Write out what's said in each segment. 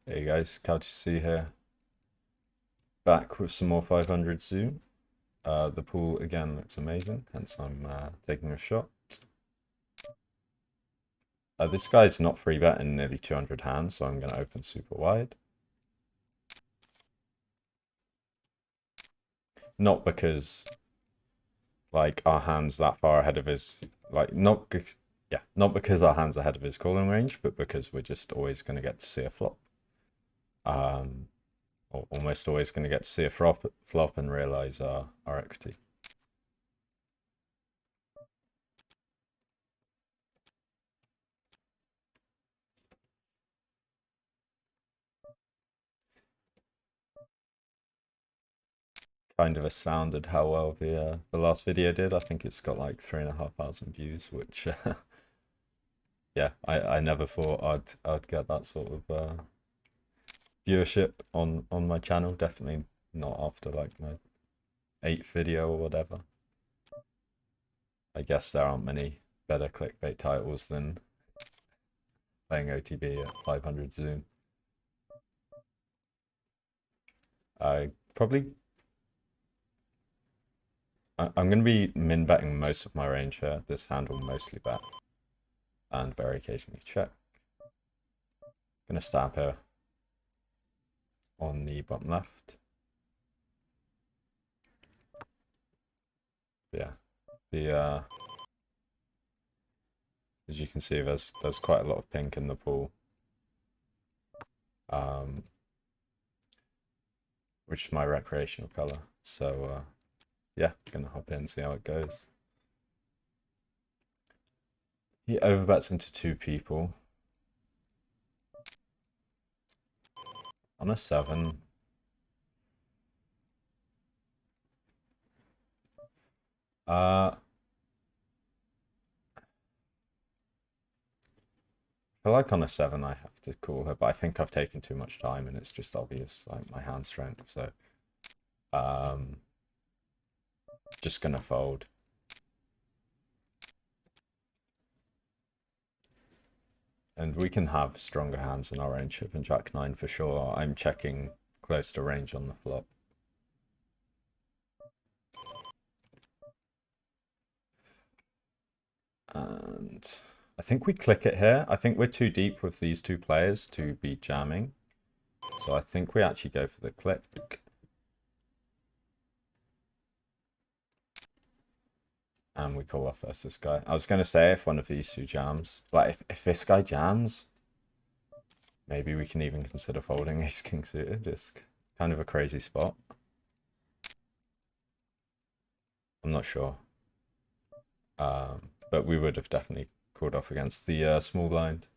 Hey guys, Couch C here, back with some more 500 Zoom. The pool again looks amazing, hence I'm taking a shot. This guy's not free betting nearly 200 hands, so I'm going to open super wide. Not because like our hand's that far ahead of his, not because our hand's ahead of his calling range, but because we're just always going to get to see a flop. Or almost always going to get to see a flop and realize our equity. Kind of astounded how well the last video did. I think it's got like 3,500 views, which yeah, I never thought I'd get that sort of viewership on my channel. Definitely not after like my 8th video or whatever. I guess there aren't many better clickbait titles than playing OTB at 500 Zoom. I probably I'm going to be min betting most of my range here. This hand will mostly bet and very occasionally check. Gonna stab here on the bottom left. Yeah, the as you can see, there's quite a lot of pink in the pool, which is my recreational color. So yeah, gonna hop in and see how it goes. He overbets into 2 people on a 7. I feel like on a 7 I have to call her, but I think I've taken too much time and it's just obvious, like my hand strength. So just gonna fold. And we can have stronger hands in our range than Jack 9 for sure. I'm checking close to range on the flop. And I think we click it here. I think we're too deep with these 2 players to be jamming. So I think we actually go for the click. And we call off this guy. I was going to say if one of these 2 jams, like if this guy jams, maybe we can even consider folding ace king suited. Just kind of a crazy spot. I'm not sure. But we would have definitely called off against the small blind.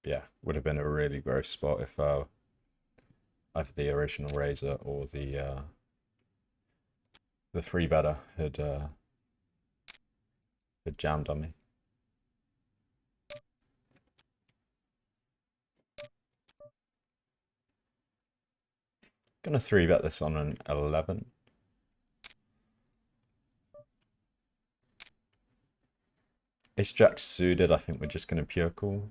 Yeah, would have been a really gross spot if either the original razor or the 3 better had jammed on me. Gonna 3-bet this on an 11. Ace Jack suited, I think we're just gonna pure call.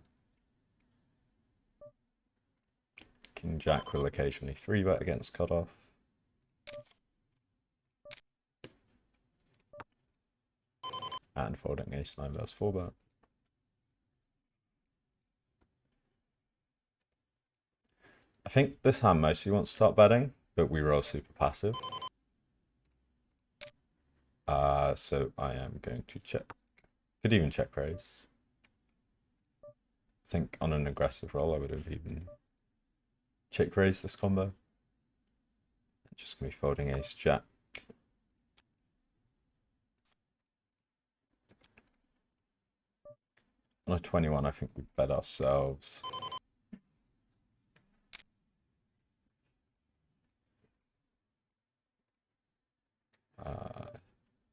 King Jack will occasionally 3-bet against cutoff. And folding ace 9 versus 4-bet. I think this hand mostly wants to start betting, but we roll super passive. So I am going to check. Could even check raise. I think on an aggressive roll I would have even check raised this combo. Just gonna be folding ace jack. On a 21, I think we bet ourselves.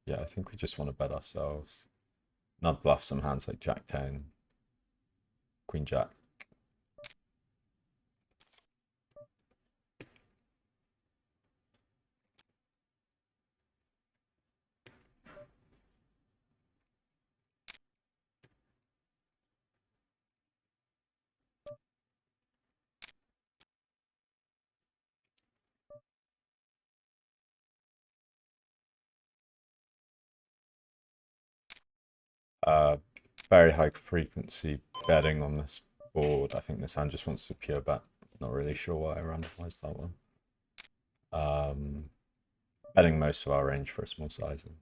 Yeah, I think we just want to bet ourselves. Not bluff some hands like Jack 10, Queen Jack. Very high frequency betting on this board. I think this hand just wants to pure bet. Not really sure why I randomized that one. Betting most of our range for a small sizing.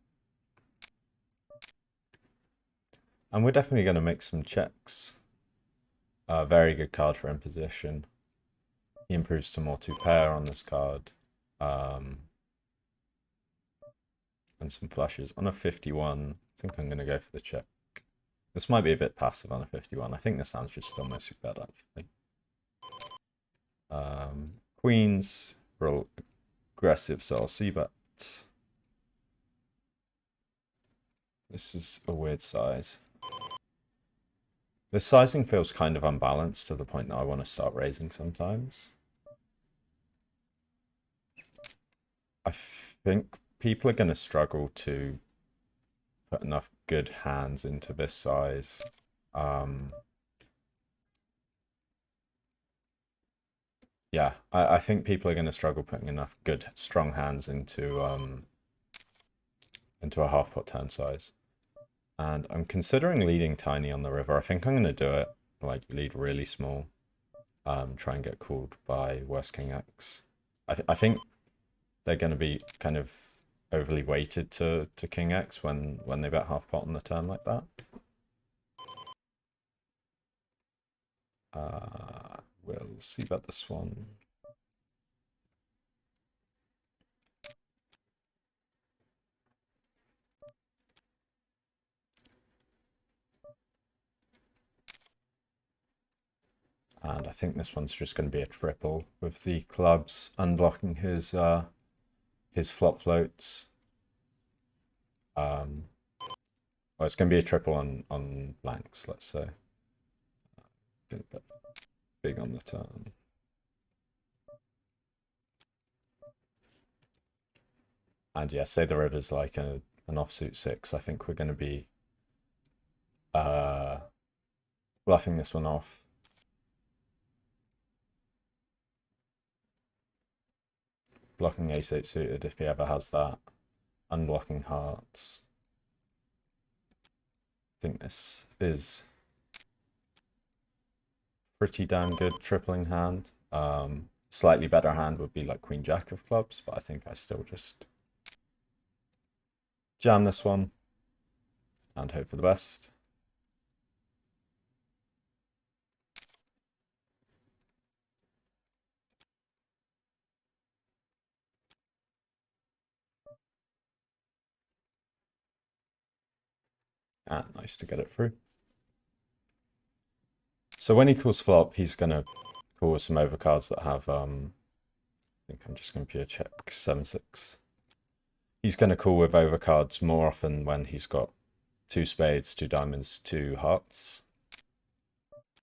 And we're definitely going to make some checks. Very good card for imposition. He improves to more 2-pair on this card. And some flushes. On a 51, I think I'm going to go for the check. This might be a bit passive on a 51. I think this hand's just still mostly bet, actually. Queens, real aggressive, so I'll c-bet. This is a weird size. This sizing feels kind of unbalanced to the point that I want to start raising sometimes. I think people are going to struggle to put enough good hands into this size. Yeah, I think people are going to struggle putting enough good, strong hands into a half pot turn size. And I'm considering leading tiny on the river. I think I'm going to do it, like lead really small, try and get called by Worst King X. I think they're going to be kind of overly weighted to King X when they bet half pot on the turn like that. We'll see about this one. And I think this one's just going to be a triple with the clubs unblocking his flop floats. Well, it's going to be a triple on blanks, let's say. Get a bit big on the turn. And yeah, say the river's like an offsuit 6. I think we're going to be bluffing this one off. Blocking ace-8 suited if he ever has that. Unblocking hearts. I think this is pretty damn good tripling hand. Slightly better hand would be like Queen Jack of clubs, but I think I still just jam this one and hope for the best. And nice to get it through. So when he calls flop, he's going to call with some overcards that have, I think I'm just going to pure check 7-6. He's going to call with overcards more often when he's got 2 spades, 2 diamonds, 2 hearts.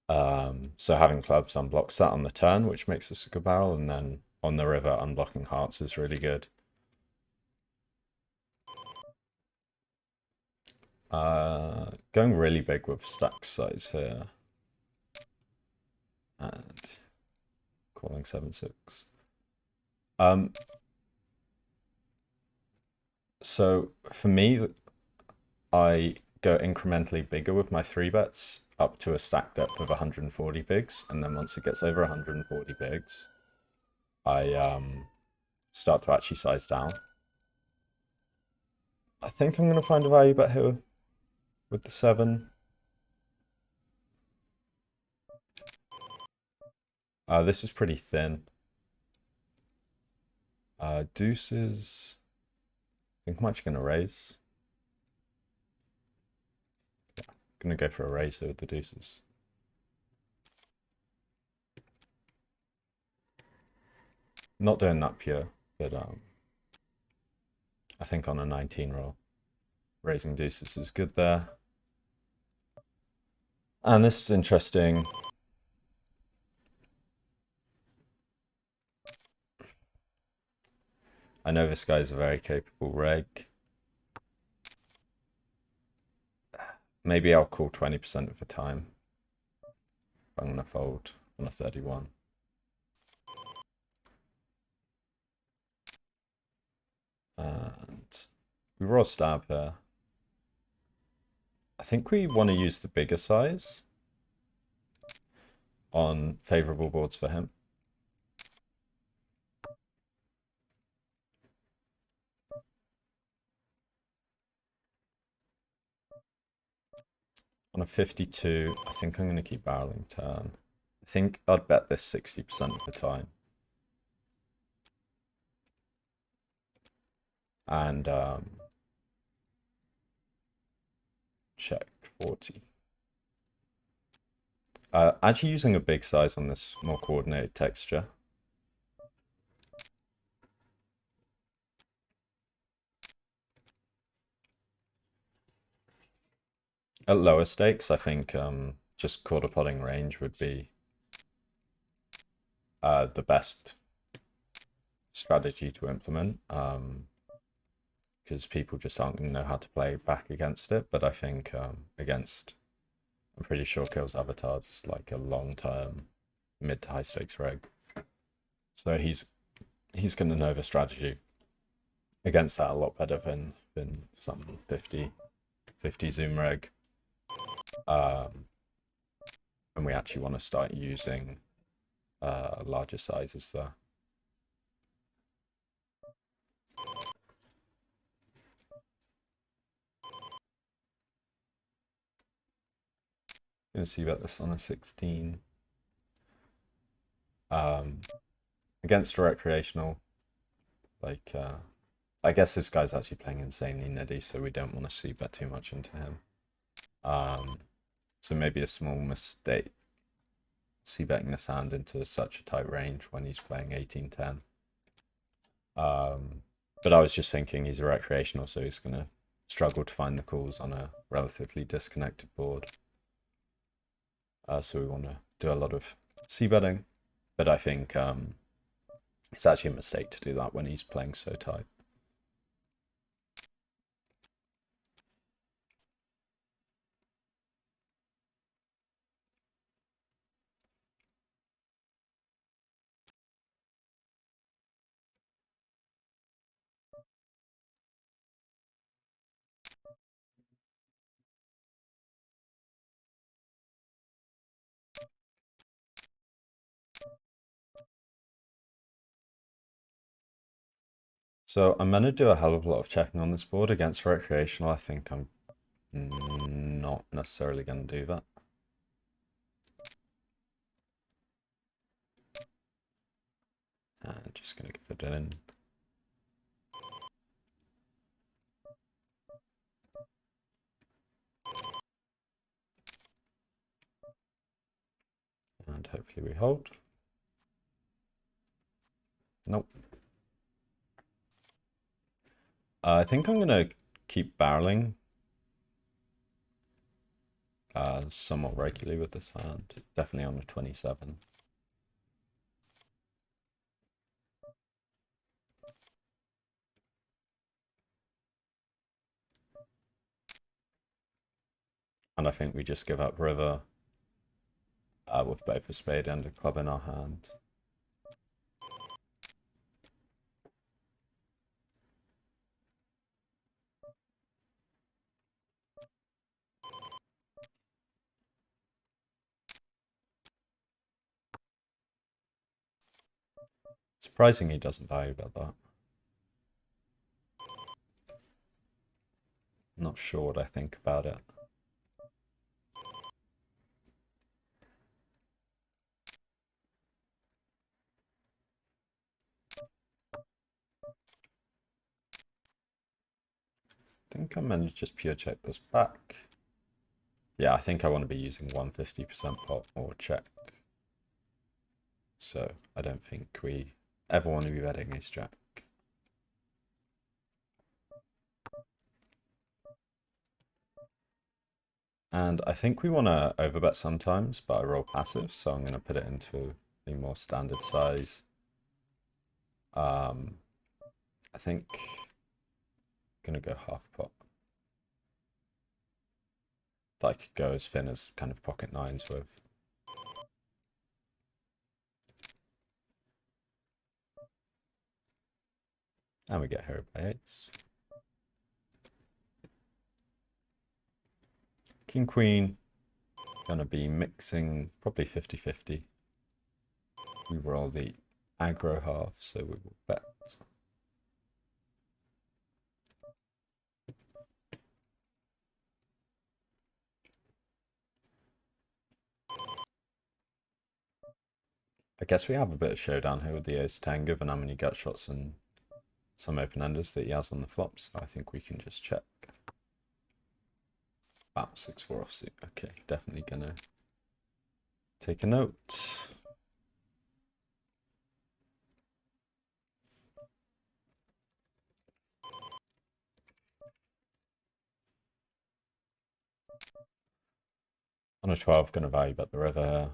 So having clubs unblocks that on the turn, which makes this a good barrel, and then on the river, unblocking hearts is really good. Going really big with stack size here. And calling 7-6. So for me, I go incrementally bigger with my 3-bets up to a stack depth of 140 bigs, and then once it gets over 140 bigs, I start to actually size down. I think I'm going to find a value bet here with the 7. This is pretty thin. Deuces. I think I'm actually going to raise. Yeah, I'm going to go for a raise here with the deuces. Not doing that pure, but I think on a 19 roll, raising deuces is good there. And this is interesting. I know this guy's a very capable reg. Maybe I'll call 20% of the time. I'm going to fold on a 31. And we roll stab here. I think we want to use the bigger size on favorable boards for him. On a 52, I think I'm going to keep barreling turn. I think I'd bet this 60% of the time. And check 40. Actually using a big size on this more coordinated texture. At lower stakes, I think just quarter potting range would be the best strategy to implement, because people just aren't going to know how to play back against it. But I think against, I'm pretty sure Kills Avatar's like a long-term mid to high stakes reg. So he's going to know the strategy against that a lot better than some 50 zoom reg. And we actually want to start using larger sizes there. Gonna see about this on a 16. Against a recreational, like I guess this guy's actually playing insanely nitty, so we don't want to see bet too much into him. So maybe a small mistake see betting this hand into such a tight range when he's playing 18-10. But I was just thinking he's a recreational, so he's gonna struggle to find the calls on a relatively disconnected board. So we want to do a lot of c-betting, but I think it's actually a mistake to do that when he's playing so tight. So I'm going to do a hell of a lot of checking on this board against recreational. I think I'm not necessarily going to do that. Just going to get it in. And hopefully we hold. Nope. I think I'm going to keep barreling somewhat regularly with this hand. Definitely on a 27. And I think we just give up river with both a spade and a club in our hand. Surprising he doesn't value about that. Not sure what I think about it. I think I'm going to just pure check this back. Yeah, I think I want to be using 150% pot or check. So I don't think we ever want to be betting ace jack. And I think we want to overbet sometimes, but I roll passive, so I'm going to put it into a more standard size. I think I'm going to go half pot. I could go as thin as kind of pocket nines with. And we get hero by eights. King Queen, gonna be mixing probably 50-50. We roll the aggro half, so we will bet. I guess we have a bit of showdown here with the ace-10, given how many gut shots and some open-enders that he has on the flops. I think we can just check. Ah, 6-4 offsuit. Okay, definitely gonna take a note. On a 12, gonna value bet the river here.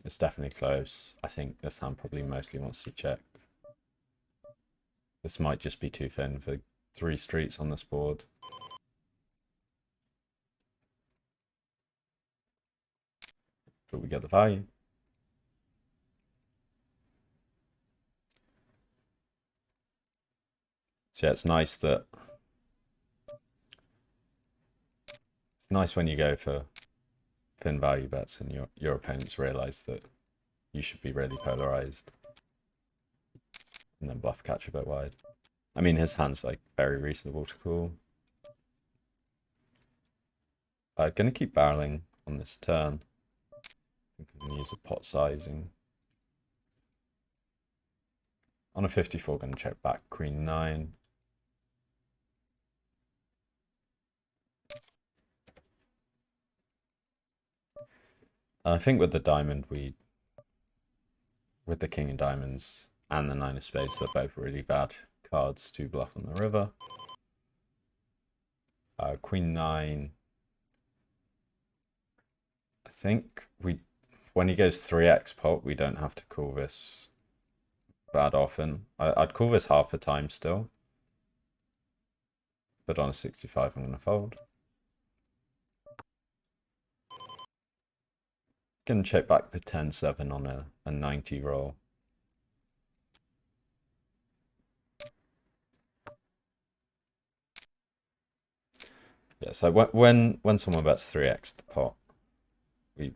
It's definitely close. I think this hand probably mostly wants to check. This might just be too thin for 3 streets on this board. But we get the value. So yeah, it's nice when you go for thin value bets and your opponents realize that you should be really polarized and then bluff catch a bit wide. I mean, his hand's like very reasonable to call. Gonna keep barreling on this turn. I think I'm gonna use a pot sizing. On a 54, gonna check back queen 9. I think with the diamond, with the king and diamonds and the 9 of spades, they're both really bad cards to bluff on the river. Queen 9. I think when he goes 3x pot, we don't have to call this bad often. I'd call this half the time still. But on a 65, I'm going to fold. Going to check back the 10-7 on a 90 roll. Yeah, so when someone bets 3x the pot,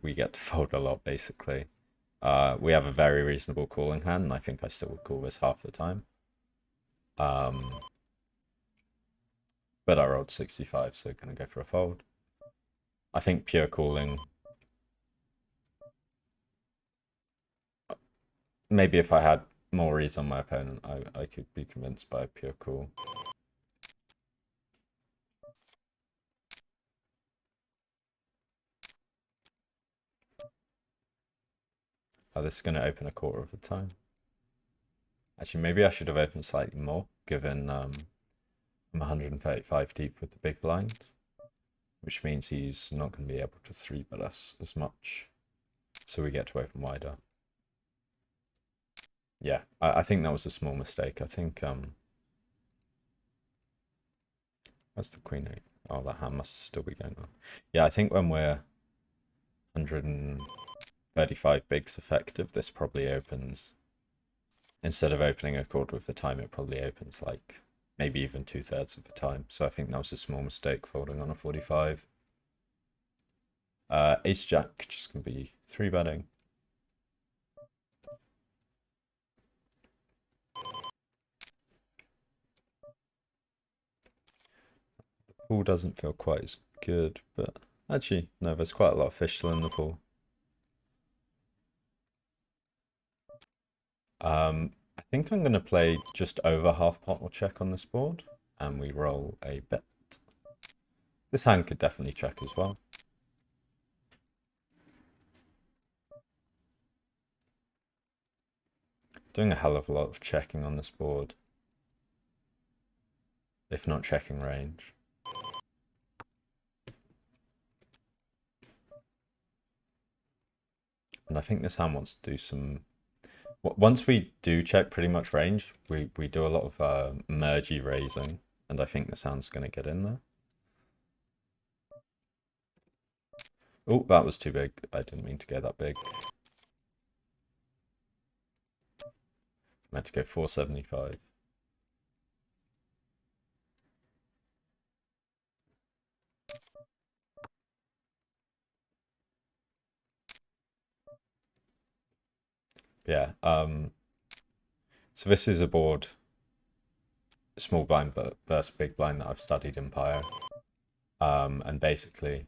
we get to fold a lot, basically. We have a very reasonable calling hand, and I think I still would call this half the time. But I rolled 65, so going to go for a fold. I think pure calling... Maybe if I had more reads on my opponent, I could be convinced by a pure call. This is going to open a quarter of the time. Actually, maybe I should have opened slightly more, given I'm 135 deep with the big blind, which means he's not going to be able to 3-bet us as much. So we get to open wider. Yeah, I think that was a small mistake. I think, where's the queen 8? Oh, that hand must still be going on. Yeah, I think when we're 135 bigs effective, this probably opens, instead of opening a quarter of the time, it probably opens like maybe even 2/3 of the time. So I think that was a small mistake folding on a 45. Ace Jack just gonna be 3-betting. The pool doesn't feel quite as good, but actually, no, there's quite a lot of fish still in the pool. I think I'm gonna play just over half pot or check on this board, and we roll a bet. This hand could definitely check as well. Doing a hell of a lot of checking on this board, if not checking range. And I think this hand wants to do some... Once we do check pretty much range, we do a lot of mergy raising, and I think this hand's going to get in there. Oh, that was too big. I didn't mean to go that big. I meant to go 475. Yeah. So this is a board, small blind but versus big blind that I've studied in Pyre. And basically,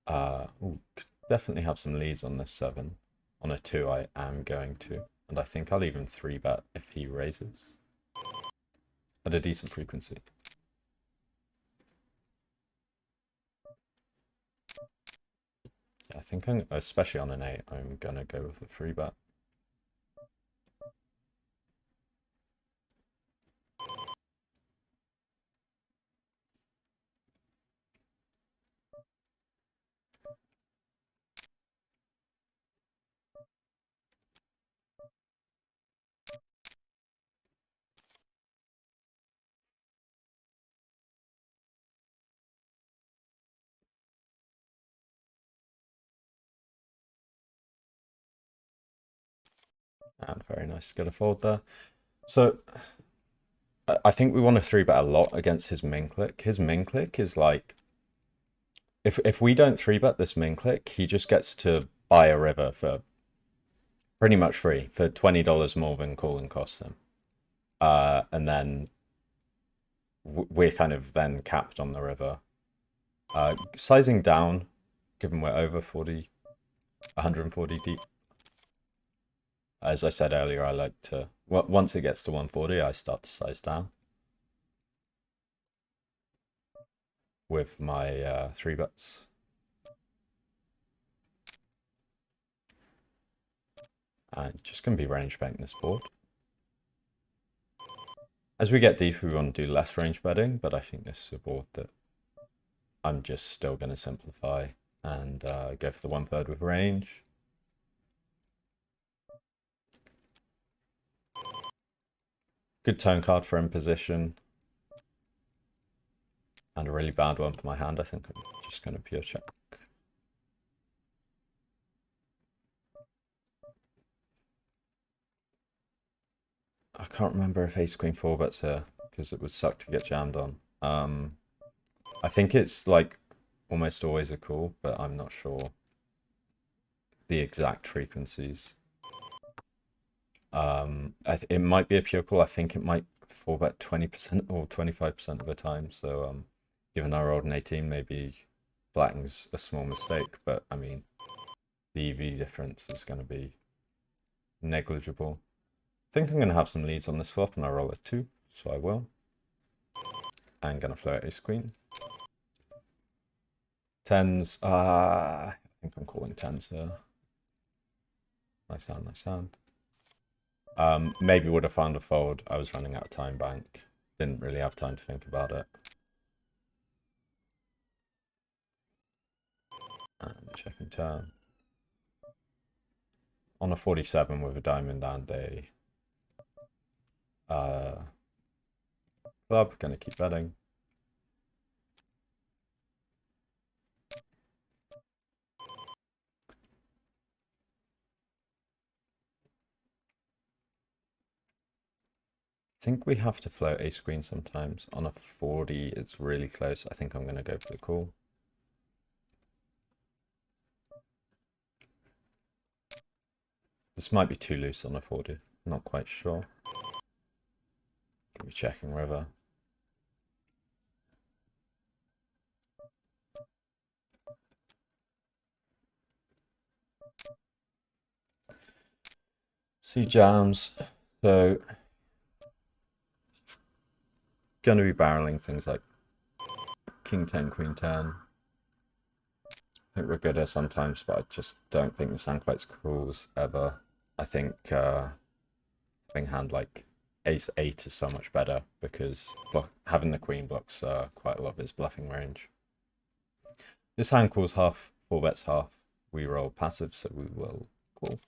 could definitely have some leads on this 7. On a 2, I am going to. And I think I'll even 3-bet if he raises. At a decent frequency. I think, especially on an 8, I'm going to go with a 3-bet. And very nice to get a fold there. So I think we want to 3-bet a lot against his min click. His min click is like, if we don't 3-bet this min click, he just gets to buy a river for pretty much free, for $20 more than calling costs him. And then we're kind of then capped on the river. Sizing down, given we're over 140 deep. As I said earlier, I like to, once it gets to 140, I start to size down with my 3-bets. And just going to be range betting this board. As we get deeper, we want to do less range betting, but I think this is a board that I'm just still going to simplify and go for the 1/3 with range. Good turn card for in position. And a really bad one for my hand. I think I'm just going to pure check. I can't remember if ace queen 4-bets here, because it would suck to get jammed on. I think it's like almost always a call, but I'm not sure the exact frequencies. It might be a pure call. I think it might 4-bet 20% or 25% of the time. So given our old 18, maybe flattening's a small mistake, but I mean, the EV difference is going to be negligible. I think I'm going to have some leads on this flop, and I roll a 2, so I will. I'm going to float ace queen. Tens, I think I'm calling tens here. Nice hand, nice hand. Maybe would have found a fold. I was running out of time bank. Didn't really have time to think about it. And checking turn. On a 47 with a diamond and a club, gonna keep betting. I think we have to float ace queen sometimes. On a 40, it's really close. I think I'm gonna go for the call. This might be too loose on a 40. Not quite sure. Gonna be checking river. See jams. So it's gonna be barreling things like king 10, queen 10. I think we're good here sometimes, but I just don't think the hand quite calls ever. I think having hand like ace 8 is so much better because having the queen blocks quite a lot of his bluffing range. This hand calls half, 4-bets half. We roll passive, so we will call.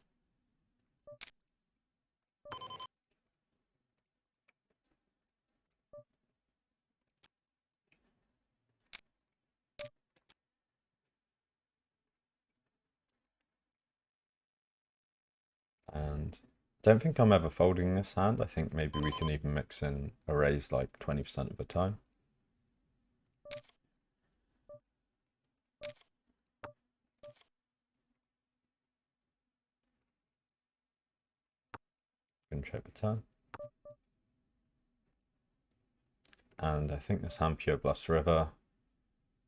And don't think I'm ever folding this hand. I think maybe we can even mix in a raise like 20% of the time. going to check the turn. And I think this hand pure bluffs river.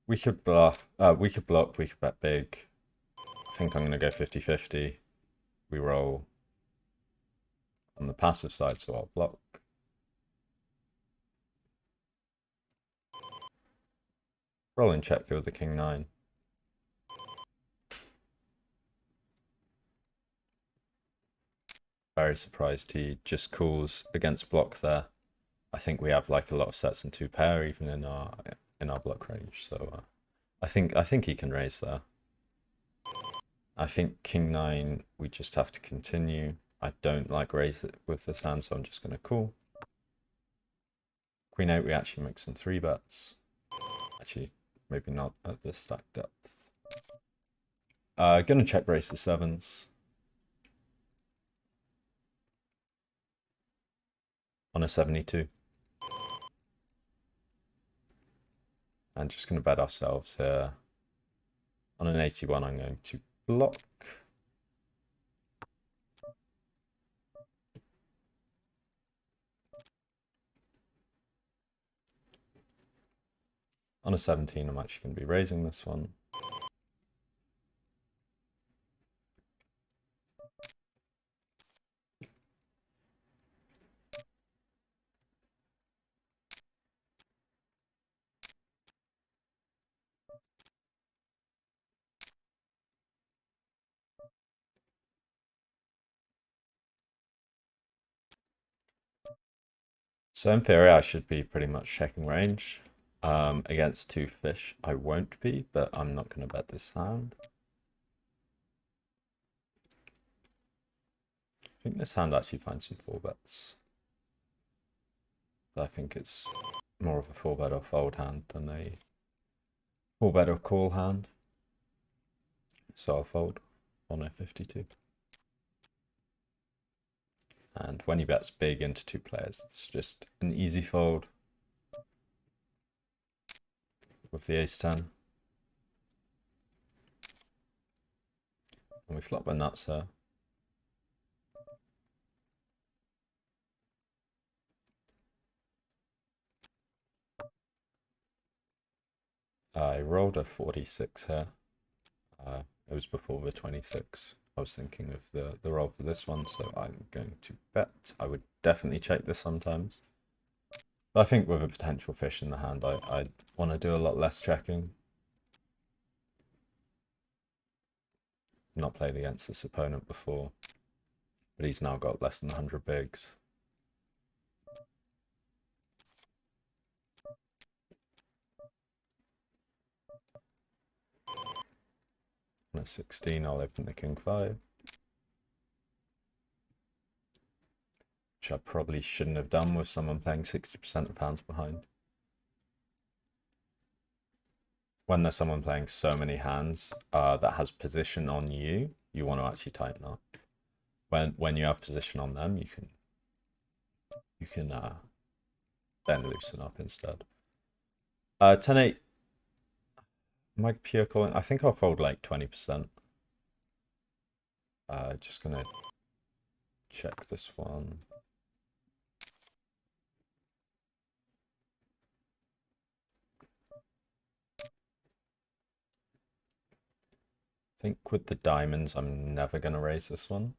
We could bluff, we could block, we could bet big. I think I'm going to go 50-50. We roll on the passive side, so I'll block. Rolling check here with the king 9. Very surprised he just calls against block there. I think we have like a lot of sets in 2-pair even in our block range, so I think he can raise there. I think king 9 we just have to continue. I don't like raise it with this hand, so I'm just going to call. Queen 8 we actually make some 3-bets. Actually, maybe not at this stack depth. Gonna check raise the 7s. On a 72. And just going to bet ourselves here. On an 81, I'm going to block. On a 17, I'm actually going to be raising this one. So in theory, I should be pretty much checking range. Against 2 fish, I won't be, but I'm not going to bet this hand. I think this hand actually finds some 4-bets. I think it's more of a 4-bet or fold hand than a 4-bet or call hand. So I'll fold on a 52. And when he bets big into 2 players, it's just an easy fold with the ace-10. And we flop the nuts here. I rolled a 46 here. It was before the 26. I was thinking of the roll for this one, so I'm going to bet. I would definitely check this sometimes. But I think with a potential fish in the hand, I want to do a lot less checking. Not played against this opponent before, but he's now got less than 100 bigs. On a 16, I'll open the king 5. Which I probably shouldn't have done with someone playing 60% of hands behind. When there's someone playing so many hands that has position on you, you want to actually tighten up. When you have position on them, you can then loosen up instead. 10-8. Mike pure calling. I think I'll fold like 20%. Just gonna check this one. I think with the diamonds, I'm never going to raise this one.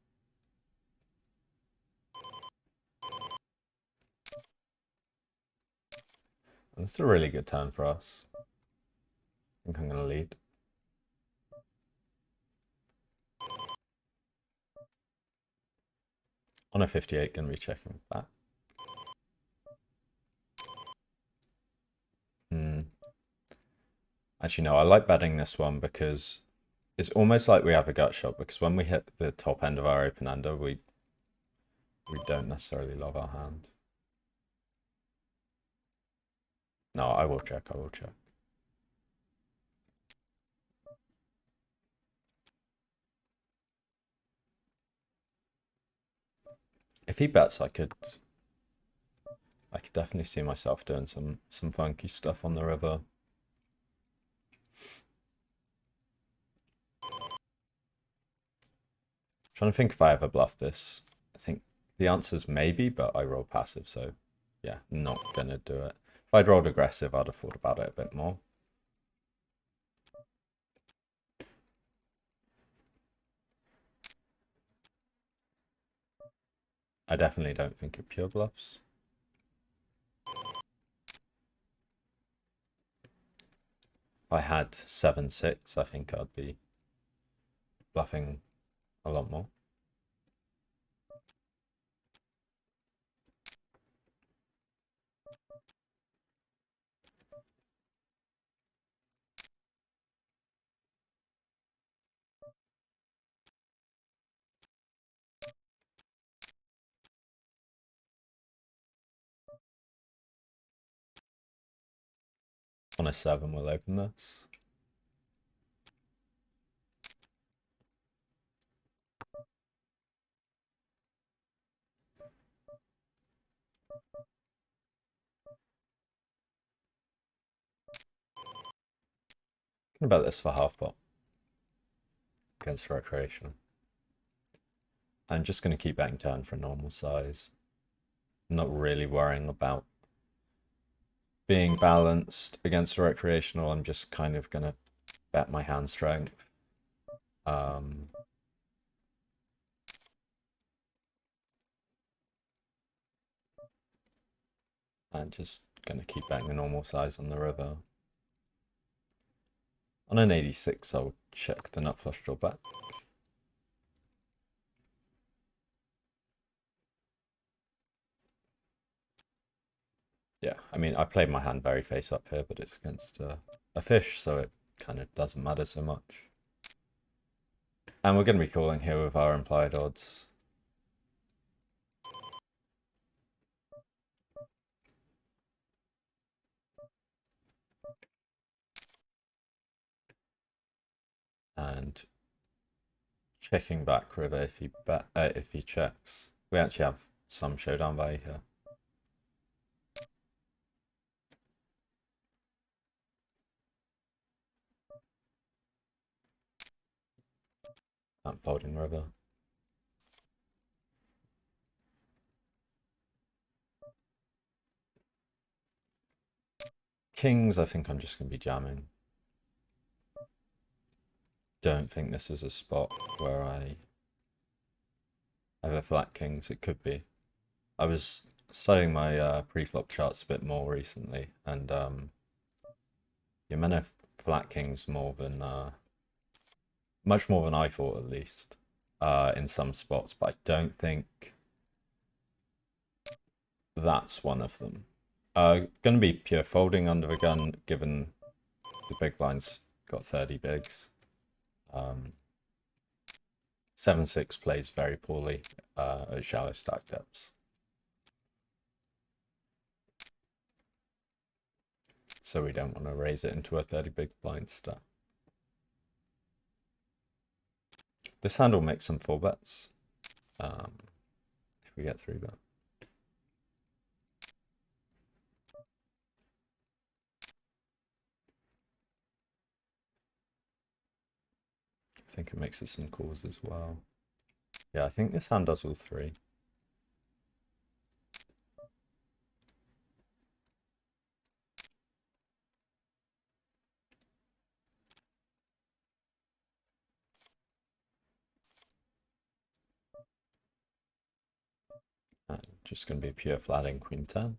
And this is a really good turn for us. I think I'm going to lead. On a 58, going to be checking back. Actually, no, I like betting this one because it's almost like we have a gut shot, because when we hit the top end of our open-ender, we don't necessarily love our hand. No, I will check, I will check. If he bets, I could definitely see myself doing some funky stuff on the river. Trying to think if I ever bluff this. I think The answer's maybe, but I roll passive, so yeah, not gonna do it. If I'd rolled aggressive, I'd have thought about it a bit more. I definitely don't think it pure bluffs. If I had 7-6, I think I'd be bluffing a lot more. On a 7, we'll open this. What about this for half pot against recreational? I'm just going to keep betting turn for normal size. I'm not really worrying about being balanced against a recreational. I'm just kind of going to bet my hand strength. And just going to keep betting a normal size on the river. On an 86, I'll check the nut flush draw back. Yeah, I mean, I played my hand very face up here, but it's against a fish, so it kind of doesn't matter so much. And we're going to be calling here with our implied odds. And checking back river if he checks. We actually have some showdown value here. I'm folding river. Kings, I think I'm just going to be jamming. Don't think this is a spot where I have a flat kings. It could be. I was studying my pre-flop charts a bit more recently, and you're meant to flat kings more than much more than I thought, at least in some spots, but I don't think that's one of them. Going to be pure folding under the gun, given the big blind's got 30 bigs. 7-6 plays very poorly at shallow stack depths. So we don't want to raise it into a 30 big blind stack. This hand will make some 4 bets if we get 3 bet. I think it makes it some calls as well. Yeah, I think this hand does all 3. And just going to be pure flatting queen 10.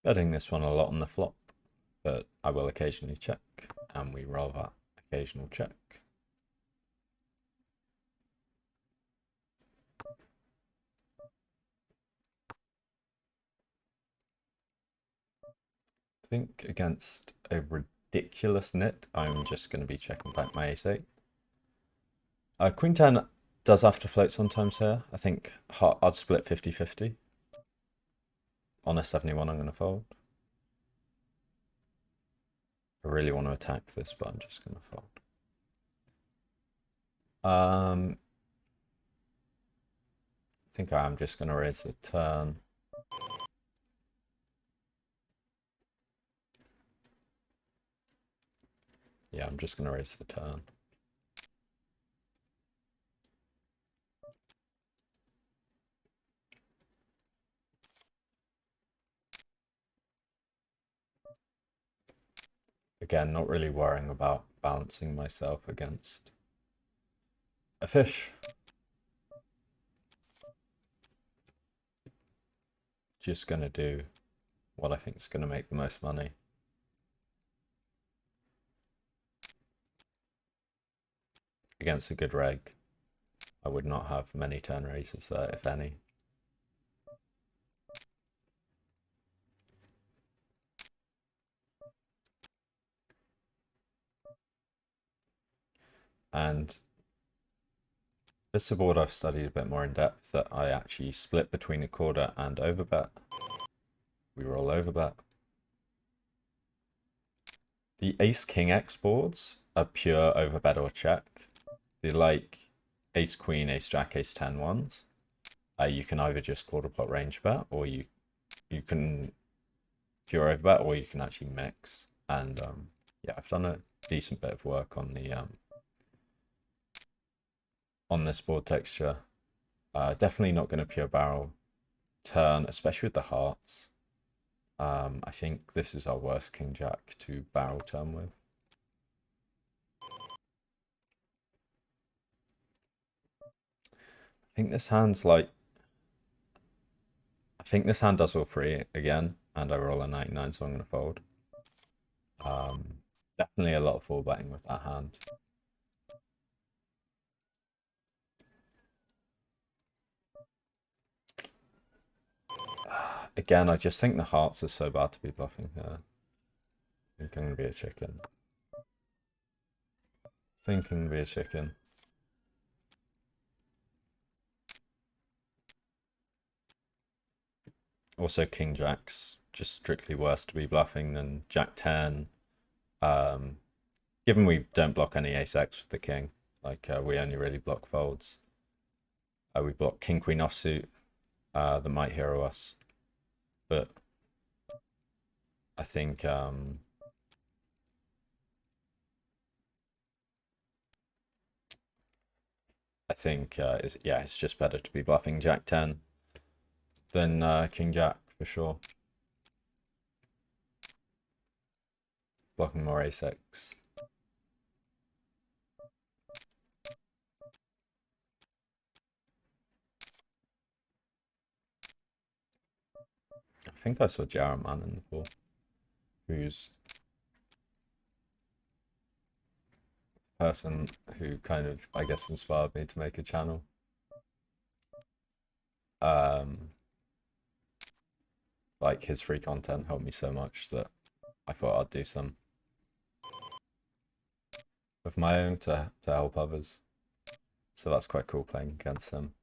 Betting this one a lot on the flop, but I will occasionally check, and we roll that occasional check. I think against a ridiculous nit, I'm just going to be checking back my ace-8. Queen 10 does have to float sometimes here. I think I'd split 50-50. On a 71, I'm going to fold. I really want to attack this, but I'm just going to fold. think I am just going to raise the turn. Yeah, I'm just going to raise the turn. Again, not really worrying about balancing myself against a fish. Just going to do what I think is going to make the most money. Against a good reg, I would not have many turn raises there, if any. And this is a board I've studied a bit more in depth that I actually split between a quarter and overbet. We roll overbet. The ace-king X boards are pure overbet or check. The like ace-queen, ace-jack, ace-10 ones, you can either just quarter pot range bet, or you can pure overbet, or you can actually mix. And yeah, I've done a decent bit of work on the on this board texture. Definitely not going to pure barrel turn, especially with the hearts. I think this is our worst king jack to barrel turn with. I think this hand's like, I think this hand does all three again, and I roll a 99, so I'm going to fold. Definitely a lot of full betting with that hand. Again, I just think the hearts are so bad to be bluffing here. I think I'm going to be a chicken. Thinking to be a chicken. Also, king jack's just strictly worse to be bluffing than jack 10. Given we don't block any ace x with the king, like we only really block folds. We block king queen offsuit that might hero us, but I think it's just better to be bluffing jack 10 than king jack for sure. Blocking more ace x. I think I saw Jared Man in the pool, who's the person who kind of, I guess, inspired me to make a channel. Like his free content helped me so much that I thought I'd do some of my own to help others. So that's quite cool playing against him.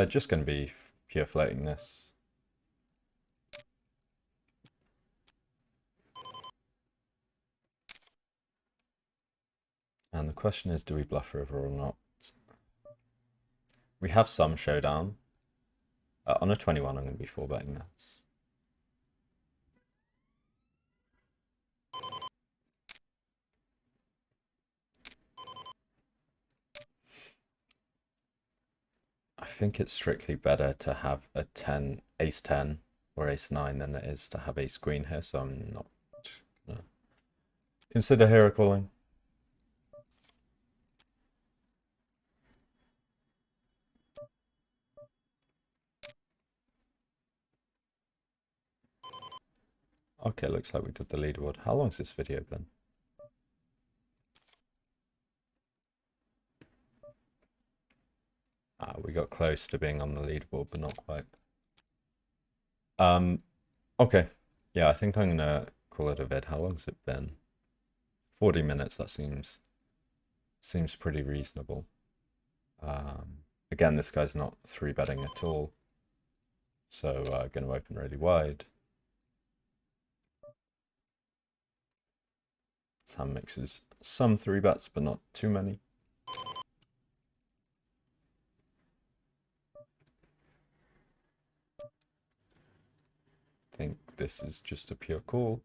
Just going to be pure floating this. And the question is, do we bluff river or not? We have some showdown. On a 21, I'm going to be 4-betting this. I think it's strictly better to have a 10, ace 10 or ace 9 than it is to have ace queen here, so I'm not gonna consider hero calling. Okay, looks like we did the leaderboard. How long's this video been? We got close to being on the leaderboard, but not quite. Okay. Yeah, I think I'm gonna call it a vid. How long's it been? 40 minutes, that seems pretty reasonable. Again, this guy's not 3-betting at all. So gonna open really wide. This hand mixes some 3-bets, but not too many. I think this is just a pure call.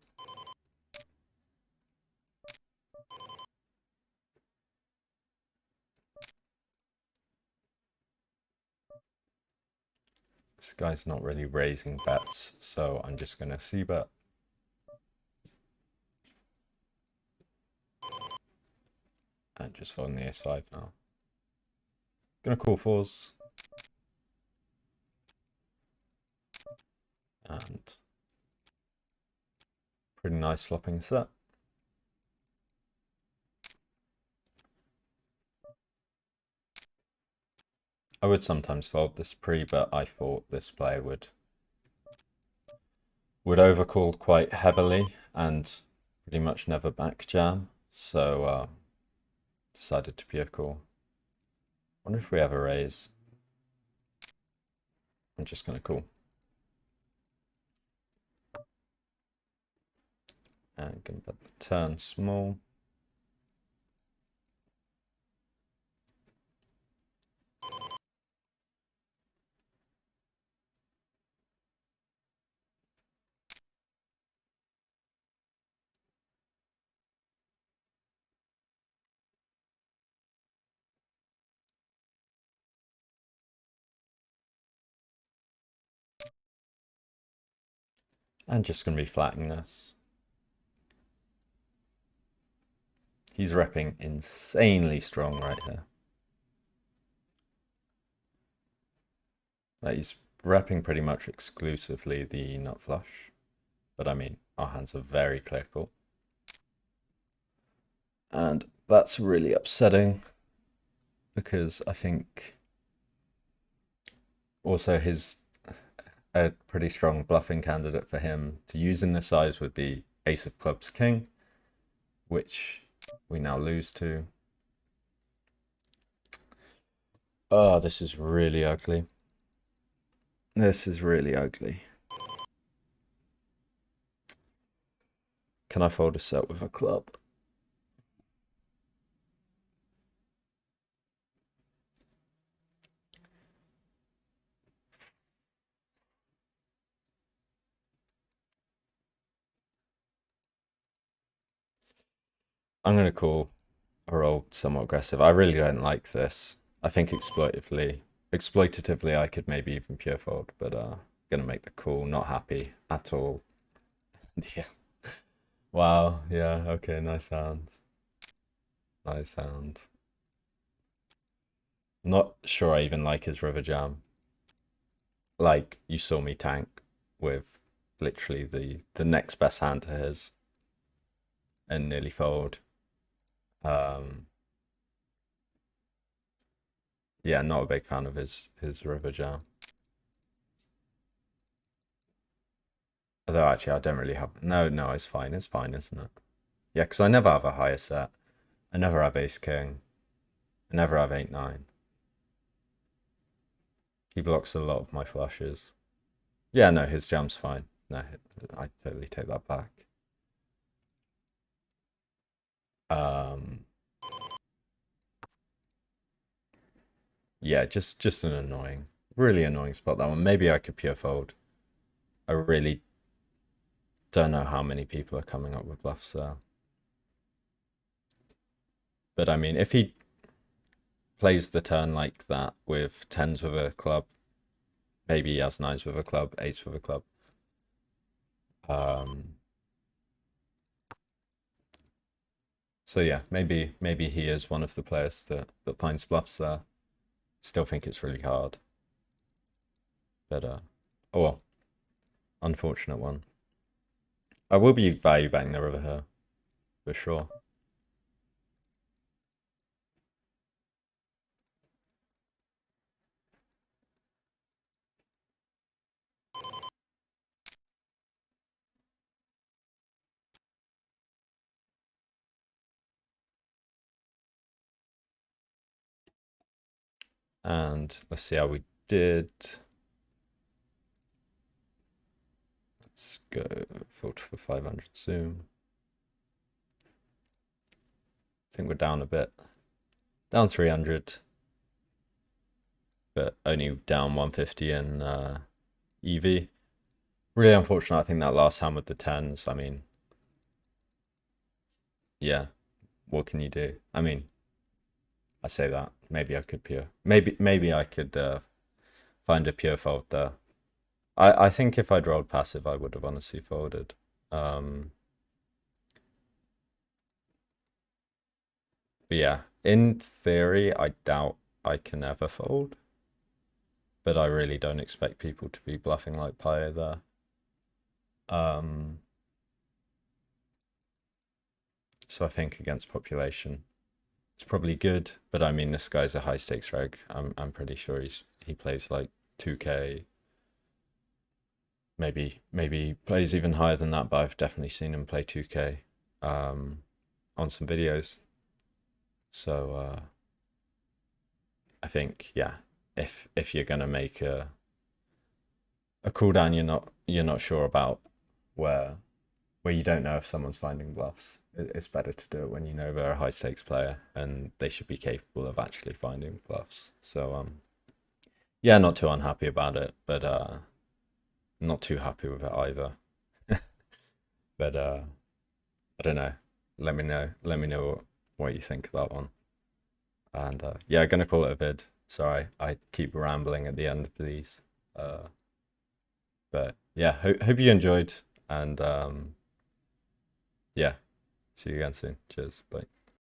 This guy's not really raising bets, so I'm just going to c-bet. And just folding the ace-5 now. Gonna call fours. And pretty nice flopping set. I would sometimes fold this pre, but I thought this play would overcall quite heavily and pretty much never back jam. So decided to pure call. Wonder if we ever raise. I'm just gonna call. And gonna bet the turn small. And just gonna be flattening this. He's repping insanely strong right here. Like he's repping pretty much exclusively the nut flush. But I mean, our hands are very clear call. And that's really upsetting because I think also a pretty strong bluffing candidate for him to use in this size would be ace of clubs king, which we now lose to. Oh, this is really ugly. This is really ugly. Can I fold a set with a club? I'm going to call a roll somewhat aggressive. I really don't like this. I think exploitatively I could maybe even pure fold, but gonna make the call. Not happy at all. Yeah. Wow. Yeah. Okay. Nice hand. Nice hand. I'm not sure I even like his river jam. Like you saw me tank with literally the next best hand to his and nearly fold. Yeah, not a big fan of his river jam. Although actually I don't really have no, it's fine, isn't it? Yeah, because I never have a higher set. I never have ace king. I never have 8-9. He blocks a lot of my flushes. Yeah, no, his jam's fine. No, I totally take that back. Yeah, just an annoying, really annoying spot, that one. Maybe I could pure fold. I really don't know how many people are coming up with bluffs there. But I mean, if he plays the turn like that with tens with a club, maybe he has nines with a club, eights with a club. So yeah, maybe he is one of the players that finds bluffs there. Still think it's really hard. But oh well. Unfortunate one. I will be value betting the river here, for sure. And let's see how we did. Let's go filter for 500 zoom. think we're down a bit, down 300, but only down 150 in EV. Really unfortunate. I think that last hand with the tens. I mean, yeah, what can you do? I mean, I say that maybe I could pure, maybe I could find a pure fold there. I think if I'd rolled passive, I would have honestly folded. But yeah, in theory, I doubt I can ever fold. But I really don't expect people to be bluffing like Pio there. So I think against population, it's probably good. But I mean, this guy's a high stakes reg. I'm pretty sure he plays like 2K. Maybe plays even higher than that, but I've definitely seen him play 2K on some videos. So I think, yeah, if you're gonna make a cooldown you're not sure about, where you don't know if someone's finding bluffs, it's better to do it when you know they're a high stakes player and they should be capable of actually finding bluffs. So yeah, not too unhappy about it, but not too happy with it either. But I don't know. Let me know what you think of that one. And yeah, gonna call it a vid. Sorry, I keep rambling at the end of these. But yeah, hope you enjoyed, and yeah, see you again soon. Cheers, bye.